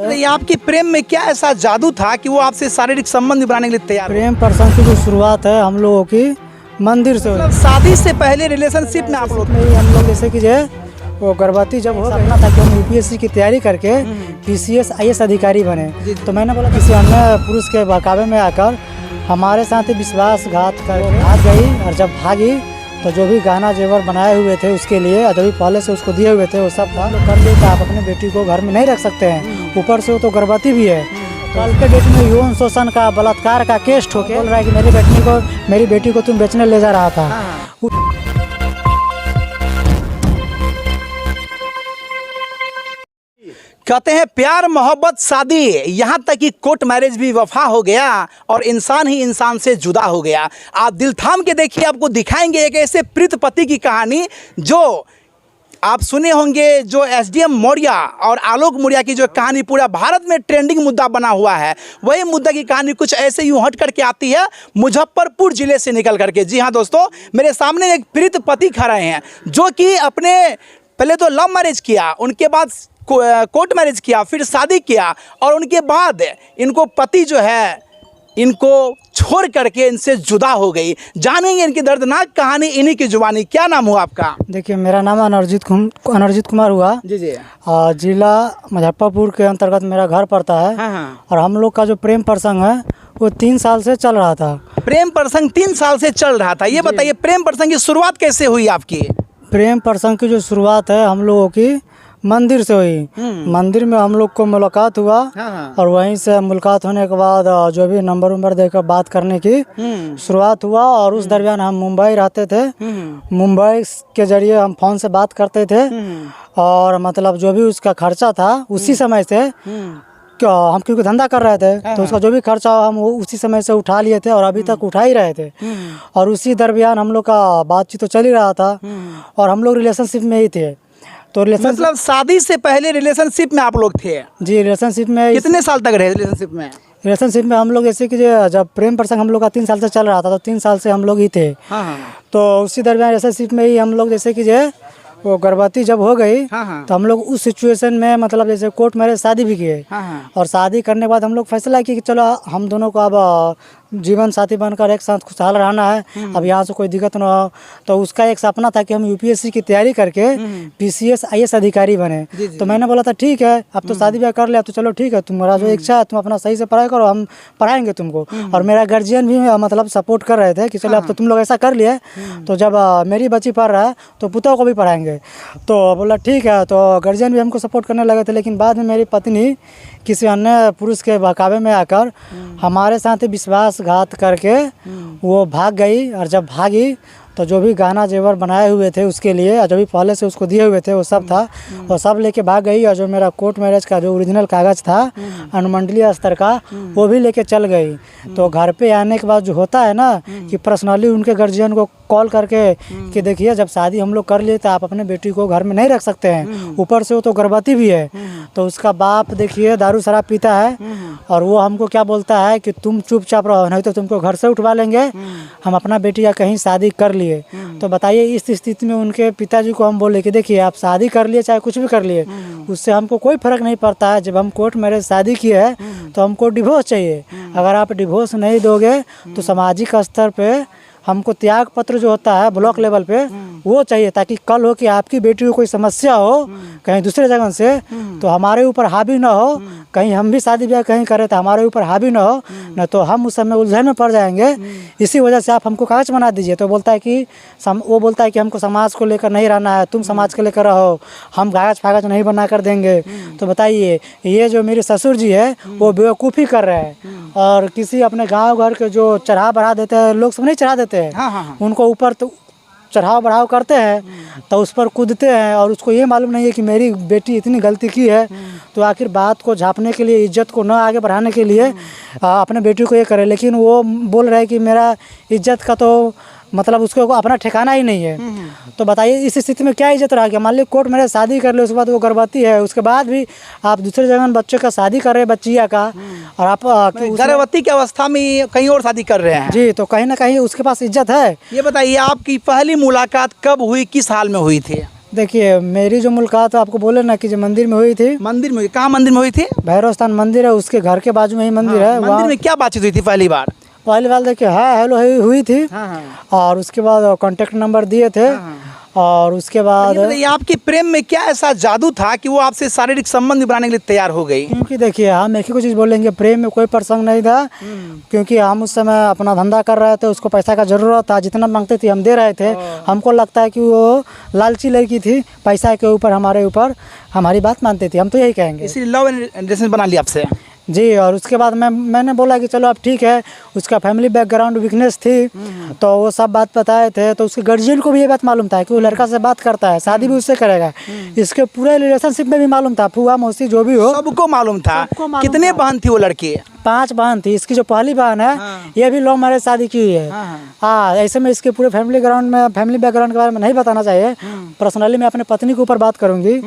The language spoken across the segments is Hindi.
ये आपके प्रेम में क्या ऐसा जादू था कि वो आपसे शारीरिक संबंध बनाने के लिए तैयार? प्रेम प्रसंग की जो शुरुआत है हम लोगों की मंदिर से मतलब शादी से पहले रिलेशनशिप में आप लोग हम लोग जैसे कि जो है वो गर्भवती जब हो सपना था कि हम यूपीएससी की तैयारी करके पीसीएस आईएएस अधिकारी बने। तो मैंने बोला किसी अन्य पुरुष के बहकावे में आकर हमारे साथ ही विश्वासघात कर भाग गई, और जब भागी तो जो भी गहना जेवर बनाए हुए थे उसके लिए जो भी पहले से उसको दिए हुए थे वो सब था कर लिए कि आप अपने बेटी को घर में नहीं रख सकते हैं, ऊपर से वो तो गर्भवती भी है। कल के डेट में यौन शोषण का बलात्कार का केस ठोके बोल रहा है कि मेरी बेटी को तुम बेचने ले जा रहा था। कहते हैं प्यार मोहब्बत शादी, यहाँ तक कि कोर्ट मैरिज भी वफा हो गया और इंसान ही इंसान से जुदा हो गया। आप दिल थाम के देखिए, आपको दिखाएंगे एक ऐसे प्रीत पति की कहानी जो आप सुने होंगे, जो एसडीएम मौर्य और आलोक मौर्य की जो कहानी पूरा भारत में ट्रेंडिंग मुद्दा बना हुआ है, वही मुद्दा की कहानी कुछ ऐसे यूँ हट करके आती है मुजफ्फरपुर जिले से निकल करके। जी हाँ दोस्तों, मेरे सामने एक प्रीत पति खड़े हैं जो कि अपने पहले तो लव मैरिज किया, उनके बाद कोर्ट मैरिज किया, फिर शादी किया और उनके बाद इनको पति जो है इनको छोड़ करके इनसे जुदा हो गई। जानेंगे इनकी दर्दनाक कहानी इन्हीं की जुबानी। क्या नाम हुआ आपका? देखिए मेरा नाम अनर्जित कुमार हुआ। जी जी। जिला मुजफ्फरपुर के अंतर्गत मेरा घर पड़ता है। हाँ। और हम लोग का जो प्रेम प्रसंग है वो 3 साल से चल रहा था। प्रेम प्रसंग 3 साल से चल रहा था। ये बताइए प्रेम प्रसंग की शुरुआत कैसे हुई आपकी? प्रेम प्रसंग की जो शुरुआत है हम लोगों की मंदिर से हुई। मंदिर में हम लोग को मुलाकात हुआ। हाँ। और वहीं से मुलाकात होने के बाद जो भी नंबर देकर बात करने की शुरुआत हुआ। और उस दरमियान हम मुंबई रहते थे। मुंबई के जरिए हम फ़ोन से बात करते थे और मतलब जो भी उसका खर्चा था उसी समय से हम क्योंकि धंधा कर रहे थे तो उसका जो भी खर्चा हम उसी समय से उठा लिए थे और अभी तक उठा ही रहे थे। और उसी दरमियान हम लोग का बातचीत तो चल ही रहा था और हम लोग रिलेशनशिप में ही थे। तो मतलब शादी से पहले रिलेशनशिप में आप लोग थे? जी। रिलेशनशिप में कितने साल तक रहे रिलेशनशिप में? रिलेशनशिप में हम लोग जैसे कि जब प्रेम प्रसंग हम लोग का 3 साल से चल रहा था तो 3 साल से हम लोग ही थे। हाँ। तो उसी दरमियान रिलेशनशिप में ही हम लोग जैसे कि वो गर्भवती जब हो गई तो हम लोग उस सिचुएशन में मतलब जैसे कोर्ट मैरिज शादी भी किए। और शादी करने के बाद हम लोग फैसला किए कि चलो हम दोनों को अब जीवन साथी बनकर एक साथ खुशहाल रहना है, अब यहाँ से कोई दिक्कत ना हो। तो उसका एक सपना था कि हम यूपीएससी की तैयारी करके पीसीएस आईएएस अधिकारी बने। तो मैंने बोला था ठीक है, अब तो शादी ब्याह कर लिया तो चलो ठीक है, तुम्हारा जो इच्छा है तुम अपना सही से पढ़ाई करो, हम पढ़ाएंगे तुमको। और मेरा गार्जियन भी मतलब सपोर्ट कर रहे थे कि चलो अब तो तुम लोग ऐसा कर लिए तो जब मेरी बच्ची पढ़ रहा है तो पुतों को भी पढ़ाएंगे। तो बोला ठीक है, तो गार्जियन भी हमको सपोर्ट करने लगे थे। लेकिन बाद में मेरी पत्नी किसी अन्य पुरुष के बहकावे में आकर हमारे साथ विश्वासघात करके वो भाग गई। और जब भागी तो जो भी गहना जेवर बनाए हुए थे उसके लिए जो भी पहले से उसको दिए हुए थे वो सब था, वो सब लेके भाग गई। और जो मेरा कोर्ट मैरिज का जो ओरिजिनल कागज़ था अनुमंडलीय स्तर का वो भी लेके चल गई। तो घर पे आने के बाद जो होता है ना कि पर्सनली उनके गार्जियन को कॉल करके कि देखिए जब शादी हम लोग कर लिए तो आप अपने बेटी को घर में नहीं रख सकते हैं, ऊपर से वो तो गर्भवती भी है। तो उसका बाप देखिए दारू शराब पीता है और वो हमको क्या बोलता है कि तुम चुपचाप रहो नहीं तो तुमको घर से उठवा लेंगे, हम अपना बेटी या कहीं शादी कर लिए। तो बताइए इस स्थिति में उनके पिताजी को हम बोले कि देखिए आप शादी कर लिए चाहे कुछ भी कर लिए उससे हमको कोई फर्क नहीं पड़ता है। जब हम कोर्ट मैरिज शादी किए है तो हमको डिवोर्स चाहिए। अगर आप डिवोर्स नहीं दोगे तो सामाजिक स्तर पे हमको त्याग पत्र जो होता है ब्लॉक लेवल पे वो चाहिए, ताकि कल हो कि आपकी बेटी को कोई समस्या हो कहीं दूसरे जगह से तो हमारे ऊपर हावी ना हो, कहीं हम भी शादी ब्याह कहीं करें तो हमारे ऊपर हावी ना हो, न तो हम उस समय उलझन में पड़ जाएंगे। इसी वजह से आप हमको कागज बना दीजिए। तो बोलता है कि वो बोलता है कि हमको समाज को लेकर नहीं रहना है, तुम समाज को लेकर रहो, हम कागज फागज नहीं बना कर देंगे। तो बताइए ये जो मेरे ससुर जी है वो बेवकूफ़ी कर रहे हैं और किसी अपने गाँव घर के जो चढ़ा बढ़ा देते हैं लोग सब नहीं चढ़ा देते हैं, उनको ऊपर तो चढ़ाव बढ़ाव करते हैं तो उस पर कूदते हैं। और उसको ये मालूम नहीं है कि मेरी बेटी इतनी गलती की है तो आखिर बात को झाँपने के लिए, इज्जत को न आगे बढ़ाने के लिए अपने बेटी को ये करे। लेकिन वो बोल रहे हैं कि मेरा इज्जत का तो मतलब उसको अपना ठिकाना ही नहीं है। तो बताइए इस स्थिति में क्या इज्जत रहा? मान लीजिए कोर्ट मैरिज शादी कर ले, उसके बाद वो गर्भवती है, उसके बाद भी आप दूसरे जगह बच्चे का शादी कर रहे हैं बच्चिया का, और आप गर्भवती की अवस्था में कहीं और शादी कर रहे हैं जी, तो कहीं ना कहीं उसके पास इज्जत है। ये बताइए आपकी पहली मुलाकात कब हुई, किस हाल में हुई थी? देखिए मेरी जो मुलाकात आपको बोले ना कि जो मंदिर में हुई थी, मंदिर में? कहाँ मंदिर में हुई थी? भैरव स्थान मंदिर है, उसके घर के बाजू में ही मंदिर है। मंदिर में क्या बातचीत हुई थी पहली बार? पहली बार देखिए हाँ हेलो हुई थी। और उसके बाद कांटेक्ट नंबर दिए थे। और उसके बाद ये आपके प्रेम में क्या ऐसा जादू था कि वो आपसे शारीरिक संबंध बनाने के लिए तैयार हो गई? क्योंकि देखिए हम एक ही कुछ बोलेंगे, प्रेम में कोई प्रसंग नहीं था। क्योंकि हम उस समय अपना धंधा कर रहे थे, उसको पैसा का जरूरत था, जितना मांगते थे हम दे रहे थे। हमको लगता है कि वो लालची लड़की थी, पैसा के ऊपर हमारे ऊपर हमारी बात मानती थी, हम तो यही कहेंगे। इसलिए लव एंड रिलेशन बना लिया आपसे? जी। और उसके बाद मैंने बोला कि चलो अब ठीक है, उसका फैमिली बैकग्राउंड वीकनेस थी तो वो सब बात बताए थे। तो उसके गार्जियन को भी ये बात मालूम था कि वो लड़का से बात करता है, शादी भी उससे करेगा। इसके पूरे रिलेशनशिप में भी मालूम था, फूआ मौसी जो भी हो सबको मालूम था। सबको मालूम कितने था। बहन थी वो लड़की? 5 बहन थी। इसकी जो पहली बहन है ये भी लव मैरिज शादी की हुई है। हाँ ऐसे में इसके पूरे फैमिली बैकग्राउंड के बारे में नहीं बताना चाहिए। पर्सनली मैं अपने पत्नी के ऊपर बात करूंगी,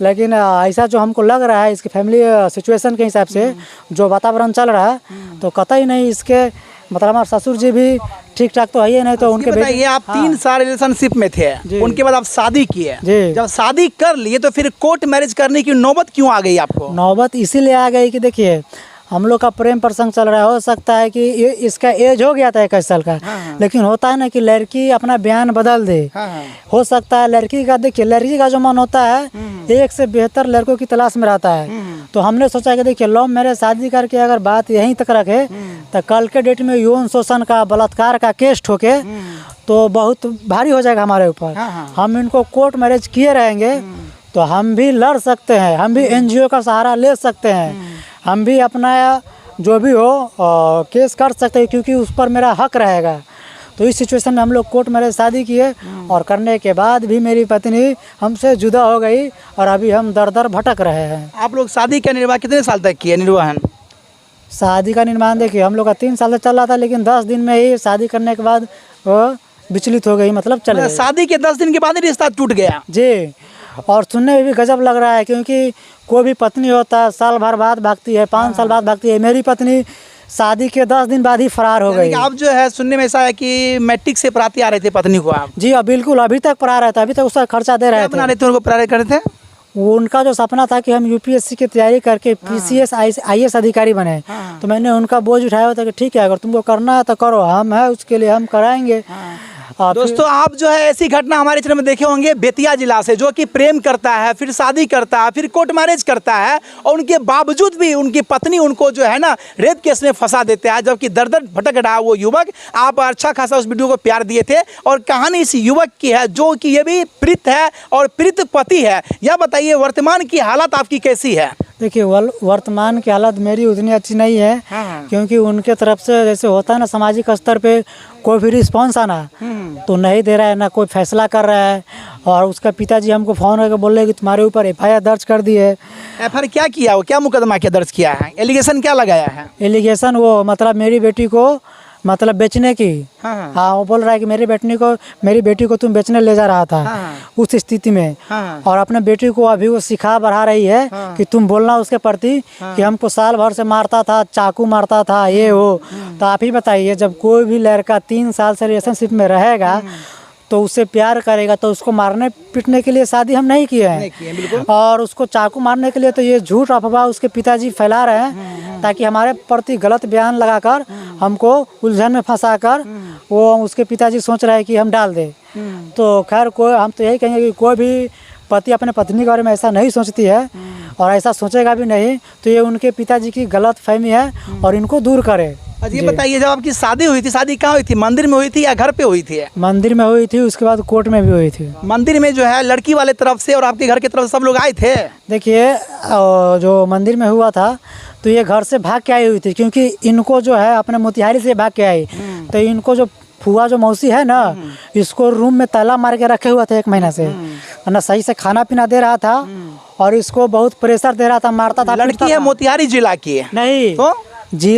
लेकिन ऐसा जो हमको लग रहा है इसकी फैमिली सिचुएशन के हिसाब से जो वातावरण चल रहा है, तो कतई नहीं इसके मतलब हमारे ससुर जी भी ठीक ठाक तो है ही नहीं। तो उनके बताइए आप 3 साल रिलेशनशिप में थे, उनके बाद आप शादी किए। जब शादी कर लिए तो फिर कोर्ट मैरिज करने की नौबत क्यों आ गई आपको? नौबत इसीलिए आ गई कि देखिए हम लोग का प्रेम प्रसंग चल रहा है। हो सकता है कि इसका एज हो गया था 21 साल का। लेकिन होता है ना कि लड़की अपना बयान बदल दे। हो सकता है लड़की का, देखिए लड़की का जो मन होता है एक से बेहतर लड़कों की तलाश में रहता है। तो हमने सोचा कि देखिए लव मैरिज शादी करके अगर बात यहीं तक रखे तो कल के डेट में यौन शोषण का, बलात्कार का केस ठोके तो बहुत भारी हो जाएगा हमारे ऊपर। हम इनको कोर्ट मैरिज किए रहेंगे तो हम भी लड़ सकते हैं, हम भी NGO का सहारा ले सकते हैं, हम भी अपना जो भी हो केस कर सकते हैं, क्योंकि उस पर मेरा हक रहेगा। तो इस सिचुएशन में हम लोग कोर्ट मैरिज शादी किए और करने के बाद भी मेरी पत्नी हमसे जुदा हो गई और अभी हम दर दर भटक रहे हैं। आप लोग शादी का निर्वाह कितने साल तक किए? निर्वाहन शादी का निर्माण देखिए हम लोग का 3 साल से चल रहा था, लेकिन 10 दिन में ही शादी करने के बाद वो विचलित हो गई, मतलब चले गई। शादी के 10 दिन के बाद ही रिश्ता टूट गया? जी। और सुनने में भी गजब लग रहा है, क्योंकि कोई भी पत्नी होता है साल भर बाद भागती है, 5 साल बाद भागती है। मेरी पत्नी शादी के 10 दिन बाद ही फरार हो गई। आप जो है सुनने में ऐसा है कि मैट्रिक से पढ़ाते आ रहे थे पत्नी को आप? जी बिल्कुल, अभी तक पढ़ा रहे थे, अभी तक उसका खर्चा दे रहे थे। बना रहे थे उनको, पढ़ा रहे थे? उनका जो सपना था कि हम UPSC की तैयारी करके PCS IAS अधिकारी बने। तो मैंने उनका बोझ उठाया था कि ठीक है अगर तुमको करना है तो करो, हम है उसके लिए हम कराएंगे। दोस्तों आप जो है ऐसी घटना हमारे चैनल में देखे होंगे बेतिया जिला से, जो कि प्रेम करता है, फिर शादी करता है, फिर कोर्ट मैरिज करता है और उनके बावजूद भी उनकी पत्नी उनको जो है ना रेप केस में फंसा देते हैं, जबकि दर दर भटक रहा है वो युवक। आप अच्छा खासा उस वीडियो को प्यार दिए थे और कहानी इस युवक की है जो कि ये भी प्रीत है और प्रीत पति है। यह बताइए वर्तमान की हालत आपकी कैसी है? देखिए वर्तमान की हालत मेरी उतनी अच्छी नहीं है, क्योंकि उनके तरफ से जैसे होता है ना सामाजिक स्तर पे कोई भी रिस्पॉन्स आना तो नहीं दे रहा है, ना कोई फैसला कर रहा है। और उसका पिताजी हमको फ़ोन करके बोल रहे कि तुम्हारे ऊपर FIR दर्ज कर दी है। FIR क्या किया, वो क्या मुकदमा क्या दर्ज किया है, एलिगेशन क्या लगाया है? एलिगेशन वो मतलब मेरी बेटी को मतलब बेचने की। हाँ वो बोल रहा है कि मेरी बेटी को तुम बेचने ले जा रहा था उस स्थिति में। और अपने बेटी को अभी वो सिखा बढ़ा रही है कि तुम बोलना उसके प्रति कि हमको साल भर से मारता था, चाकू मारता था, ये वो। तो आप ही बताइए जब कोई भी लड़का 3 साल से रिलेशनशिप में रहेगा तो उससे प्यार करेगा तो उसको मारने पीटने के लिए शादी हम नहीं किए हैं। और उसको चाकू मारने के लिए तो ये झूठ अफवाह उसके पिताजी फैला रहे हैं ताकि हमारे प्रति गलत बयान लगाकर हमको उलझन में फंसाकर वो उसके पिताजी सोच रहे हैं कि हम डाल दें। तो खैर कोई हम तो यही कहेंगे कि कोई भी पति अपने पत्नी के बारे में ऐसा नहीं सोचती है और ऐसा सोचेगा भी नहीं, तो ये उनके पिताजी की गलत फहमी है और इनको दूर करे। ये बताइए जब आपकी शादी हुई थी, शादी कहाँ हुई थी, मंदिर में हुई थी या घर पे हुई थी? मंदिर में हुई थी, उसके बाद कोर्ट में भी हुई थी। मंदिर में जो है लड़की वाले तरफ से और आपके घर की तरफ से सब लोग आए थे? देखिए जो मंदिर में हुआ था तो ये घर से भाग के आई हुई थी, क्योंकि इनको जो है अपने मोतिहारी से भाग के आई। तो इनको जो फुआ जो मौसी है ना, इसको रूम में ताला मार के रखे हुआ था 1 महीना से, ना सही से खाना पीना दे रहा था और इसको बहुत प्रेशर दे रहा था, मारता था। लड़की है मोतिहारी जिला की? नहीं तो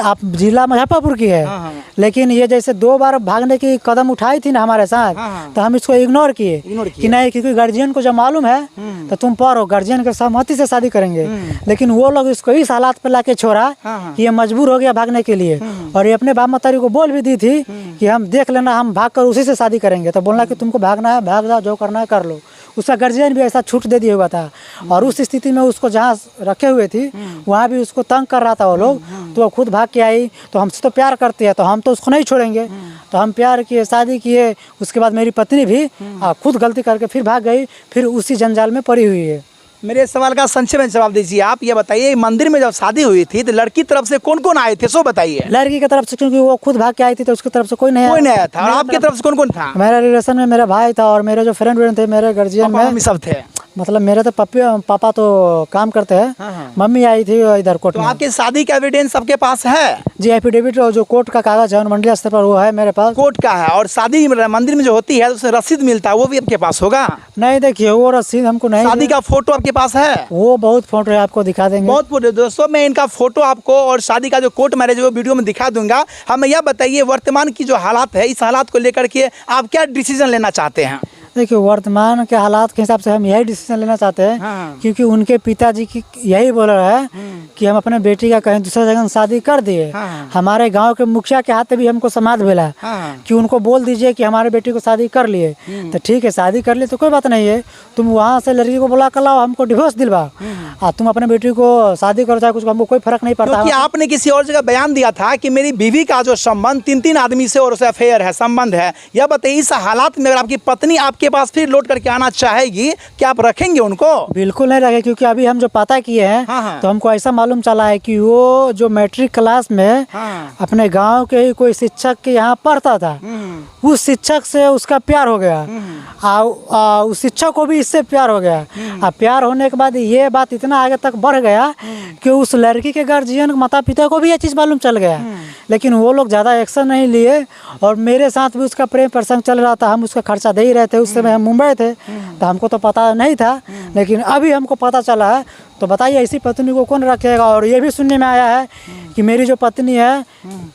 आप जिला मुजफ्फरपुर की है। लेकिन ये जैसे 2 बार भागने की कदम उठाई थी ना हमारे साथ, तो हम इसको इग्नोर किए कि नहीं, क्योंकि गार्जियन को जब मालूम है तो तुम पढ़ो, गार्जियन के सहमति से शादी करेंगे। लेकिन वो लोग इसको इस हालात पे लाके छोड़ा कि ये मजबूर हो गया भागने के लिए। और ये अपने बाप मतारी को बोल भी दी थी कि हम देख लेना, हम भाग कर उसी से शादी करेंगे। तो बोलना कि तुमको भागना है भाग जाओ, जो करना है कर लो। उसका गार्जियन भी ऐसा छूट दे दिया हुआ था, और उस स्थिति में उसको जहाँ रखे हुए थी वहाँ भी उसको तंग कर रहा था वो लोग, तो वो खुद भाग के आई। तो हमसे तो प्यार करती है, तो हम तो उसको नहीं छोड़ेंगे, तो हम प्यार किए, शादी किए। उसके बाद मेरी पत्नी भी खुद गलती करके फिर भाग गई, फिर उसी जंजाल में पड़ी हुई है। मेरे सवाल का संक्षेप में जवाब दीजिए। आप ये बताइए, मंदिर में जब शादी हुई थी तो लड़की तरफ से कौन कौन आए थे, सो बताइए। लड़की की तरफ से, क्योंकि वो खुद भाग के आई थी, तो उसकी तरफ से कोई नहीं आया था। और आपकी तरफ से कौन कौन था? मेरा रिलेशन में मेरा भाई था, और मेरे जो फ्रेंड थे, मेरे गार्जियन में सब थे। मतलब मेरे तो पापा तो काम करते हैं, मम्मी आई थी इधर कोर्ट तो में। आपकी शादी का एविडेंस सबके पास है? जी, एफिडेविट जो कोर्ट का कागज है मंडलीय स्तर पर, वो है मेरे पास। कोर्ट का है। और शादी मंदिर में जो होती है उसमें रसीद मिलता है, वो भी आपके पास होगा? नहीं, देखिए वो रसीद हमको नहीं। शादी का फोटो आपके पास है? वो बहुत फोटो है, आपको दिखा देंगे। बहुत फोटो दोस्तों, मैं इनका फोटो आपको और शादी का जो कोर्ट मैरिज वो वीडियो में दिखा दूंगा। हमें यह बताइए, वर्तमान की जो हालात है, इस हालात को लेकर के आप क्या डिसीजन लेना चाहते हैं? देखिए, वर्तमान के हालात के हिसाब से हम यही डिसीजन लेना चाहते हैं, क्योंकि उनके पिताजी की यही बोल रहा है कि हम अपने बेटी का कहीं दूसरे जगह शादी कर दिए। हमारे गांव के मुखिया के हाथ भी हमको समाद मिला कि उनको बोल दीजिए कि हमारे बेटी को शादी कर लिए। तो ठीक है, शादी कर लिए तो कोई बात नहीं है, तुम वहाँ से लड़की को बुला कर लाओ, हमको डिवोर्स दिलवा, तुम अपने बेटी को शादी करो, चाहे कुछ, हमको कोई फर्क नहीं पड़ता। क्योंकि आपने किसी और जगह बयान दिया था कि मेरी बीवी का जो संबंध 3 आदमी से और उसे अफेयर है, संबंध है। यह बताइए, इस हालात में अगर आपकी पत्नी आपके पास फिर लौट करके आना चाहेगी, क्या आप रखेंगे उनको? बिल्कुल नहीं रखेंगे, क्योंकि अभी हम जो पता किए हैं तो हमको ऐसा मालूम चला है कि वो जो मैट्रिक क्लास में अपने गांव के ही कोई शिक्षक के यहाँ पढ़ता था, उस शिक्षक से उसका प्यार हो गया, उस शिक्षक को भी इससे प्यार हो गया। अब प्यार होने के बाद ये बात इतना आगे तक बढ़ गया कि उस लड़की के गार्जियन, माता पिता को भी ये चीज़ मालूम चल गया, लेकिन वो लोग ज़्यादा एक्शन नहीं लिए। और मेरे साथ भी उसका प्रेम प्रसंग चल रहा था, हम उसका खर्चा दे ही रहे थे। उस समय हम मुंबई थे, तो हमको तो पता नहीं था, लेकिन अभी हमको पता चला है। तो बताइए, ऐसी पत्नी को कौन रखेगा? और ये भी सुनने में आया है कि मेरी जो पत्नी है,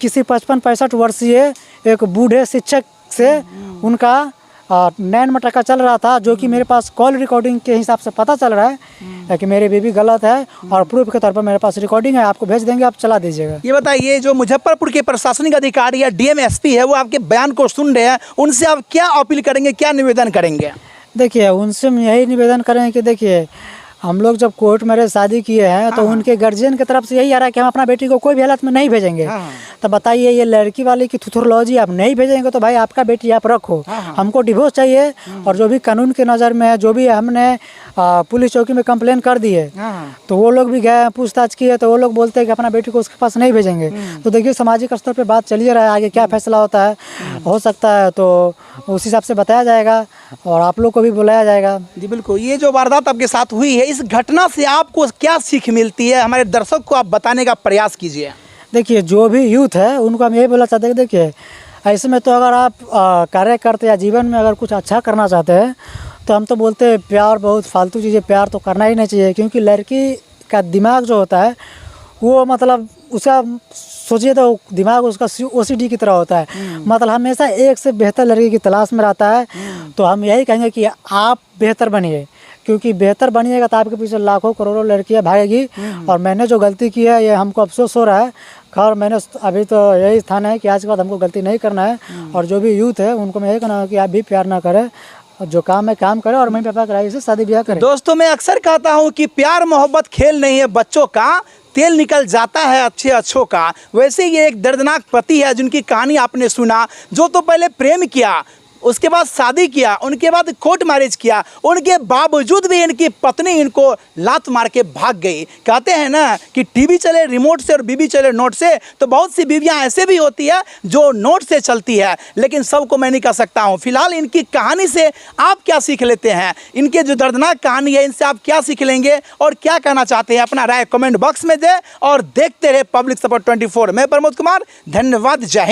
किसी 55-65 वर्षीय एक बूढ़े शिक्षक से उनका नैन मटका चल रहा था, जो कि मेरे पास कॉल रिकॉर्डिंग के हिसाब से पता चल रहा है कि मेरी बीवी गलत है, और प्रूफ के तौर पर मेरे पास रिकॉर्डिंग है, आपको भेज देंगे, आप चला दीजिएगा। ये बताइए, जो मुजफ्फरपुर के प्रशासनिक अधिकारी या डीएम एसपी है, वो आपके बयान को सुन रहे हैं, उनसे आप क्या अपील करेंगे, क्या निवेदन करेंगे? देखिए, उनसे हम यही निवेदन करेंगे कि देखिए, हम लोग जब कोर्ट में शादी किए हैं तो उनके गार्जियन की तरफ से यही आ रहा है कि हम अपना बेटी को कोई भी हालत में नहीं भेजेंगे। तो बताइए, ये लड़की वाली की थुथुरलॉजी आप नहीं भेजेंगे तो भाई आपका बेटी आप रखो, हमको डिवोर्स चाहिए। और जो भी कानून के नज़र में है, जो भी हमने पुलिस चौकी में कंप्लेन कर दी है, तो वो लोग भी गए, पूछताछ किए, तो वो लोग बोलते हैं कि अपना बेटी को उसके पास नहीं भेजेंगे। तो देखिए, सामाजिक स्तर पर बात चलिए रहा है, आगे क्या फैसला होता है, हो सकता है तो उस हिसाब से बताया जाएगा और आप लोग को भी बुलाया जाएगा। जी बिल्कुल। ये जो वारदात आपके साथ हुई है, इस घटना से आपको क्या सीख मिलती है, हमारे दर्शक को आप बताने का प्रयास कीजिए। देखिए, जो भी यूथ है उनको हम यही बोलना चाहते हैं, देखिए ऐसे में तो अगर आप कार्य करते या जीवन में अगर कुछ अच्छा करना चाहते हैं, तो हम तो बोलते हैं प्यार बहुत फालतू चीज़ है, प्यार तो करना ही नहीं चाहिए। क्योंकि लड़की का दिमाग जो होता है वो मतलब उसका सोचिए तो दिमाग उसका OCD की तरह होता है, मतलब हमेशा एक से बेहतर लड़की की तलाश में रहता है। तो हम यही कहेंगे कि आप बेहतर बनिए, क्योंकि बेहतर बनिएगा तो आपके पीछे लाखों करोड़ों लड़कियां भागेगी। और मैंने जो गलती की है, ये हमको अफसोस हो रहा है। खैर, मैंने अभी तो यही स्थान है कि आज के बाद हमको गलती नहीं करना है। और जो भी यूथ है उनको मैं यही कहना है कि आप भी प्यार ना करें, जो काम है काम करें, और मम्मी पापा की राय से शादी ब्याह करें। दोस्तों, मैं अक्सर कहता हूँ कि प्यार मोहब्बत खेल नहीं है बच्चों का, तेल निकल जाता है अच्छों का। वैसे ये एक दर्दनाक पति है जिनकी कहानी आपने सुना, जो तो पहले प्रेम किया, उसके बाद शादी किया, उनके बाद कोर्ट मैरिज किया, उनके बावजूद भी इनकी पत्नी इनको लात मार के भाग गई। कहते हैं ना कि टीवी चले रिमोट से और बीबी चले नोट से, तो बहुत सी बीवियां ऐसे भी होती है जो नोट से चलती है, लेकिन सबको मैं नहीं कह सकता हूं। फिलहाल इनकी कहानी से आप क्या सीख लेते हैं, इनके जो दर्दनाक कहानी है इनसे आप क्या सीख लेंगे और क्या कहना चाहते हैं, अपना राय कमेंट बॉक्स में दें। और देखते रहे पब्लिक सपोर्ट 24। मैं प्रमोद कुमार, धन्यवाद, जय हिंद।